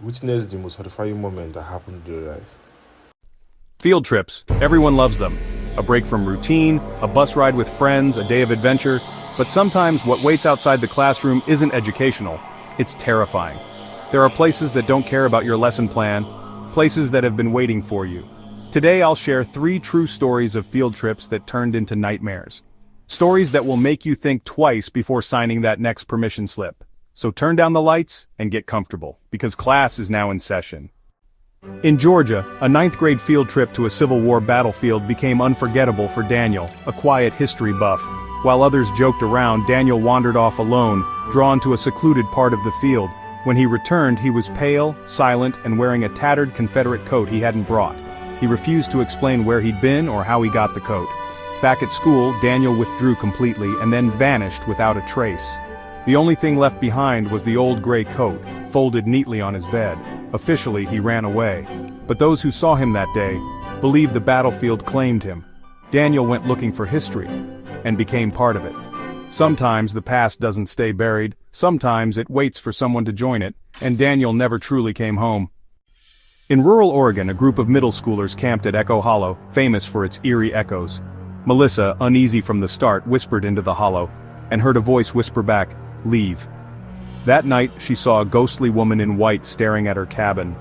witnessed the most satisfying moment that happened in your life? Field trips. Everyone loves them. A break from routine, a bus ride with friends, a day of adventure. But sometimes what waits outside the classroom isn't educational. It's terrifying. There are places that don't care about your lesson plan, places that have been waiting for you. Today I'll share 3 true stories of field trips that turned into nightmares. Stories that will make you think twice before signing that next permission slip. So turn down the lights and get comfortable, because class is now in session. In Georgia, a 9th grade field trip to a Civil War battlefield became unforgettable for Daniel, a quiet history buff. While others joked around, Daniel wandered off alone, drawn to a secluded part of the field. When he returned, he was pale, silent, and wearing a tattered Confederate coat he hadn't brought. He refused to explain where he'd been or how he got the coat. Back at school, Daniel withdrew completely and then vanished without a trace. The only thing left behind was the old gray coat, folded neatly on his bed. Officially, he ran away. But those who saw him that day believed the battlefield claimed him. Daniel went looking for history and became part of it. Sometimes the past doesn't stay buried, sometimes it waits for someone to join it, and Daniel never truly came home. In rural Oregon, a group of middle schoolers camped at Echo Hollow, famous for its eerie echoes. Melissa, uneasy from the start, whispered into the hollow, and heard a voice whisper back, "Leave." That night, she saw a ghostly woman in white staring at her cabin.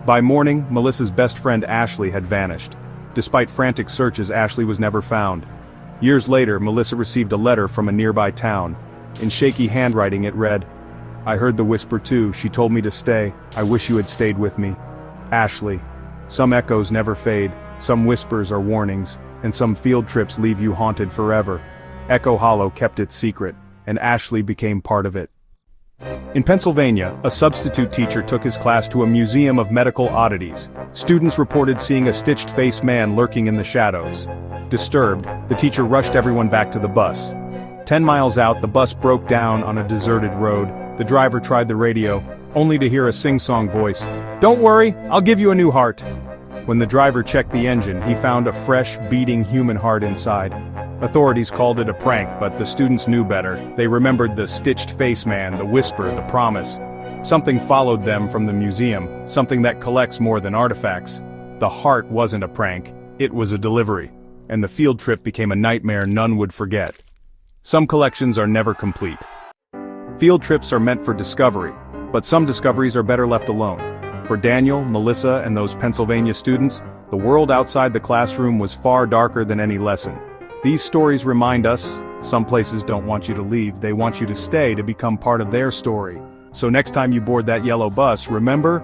By morning, Melissa's best friend Ashley had vanished. Despite frantic searches, Ashley was never found. Years later, Melissa received a letter from a nearby town. In shaky handwriting it read, "I heard the whisper too, she told me to stay, I wish you had stayed with me. Ashley. Some echoes never fade, some whispers are warnings, and some field trips leave you haunted forever." Echo Hollow kept its secret, and Ashley became part of it. In Pennsylvania, a substitute teacher took his class to a museum of medical oddities. Students reported seeing a stitched-faced man lurking in the shadows. Disturbed, the teacher rushed everyone back to the bus. 10 miles out, the bus broke down on a deserted road. The driver tried the radio, only to hear a sing-song voice, "Don't worry, I'll give you a new heart." When the driver checked the engine, he found a fresh, beating human heart inside. Authorities called it a prank, but the students knew better. They remembered the stitched face man, the whisper, the promise. Something followed them from the museum, something that collects more than artifacts. The heart wasn't a prank, it was a delivery, and the field trip became a nightmare none would forget. Some collections are never complete. Field trips are meant for discovery, but some discoveries are better left alone. For Daniel, Melissa, and those Pennsylvania students, the world outside the classroom was far darker than any lesson. These stories remind us, some places don't want you to leave, they want you to stay to become part of their story. So next time you board that yellow bus, remember,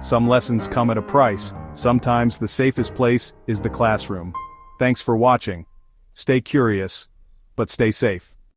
some lessons come at a price. Sometimes the safest place is the classroom. Thanks for watching. Stay curious, but stay safe.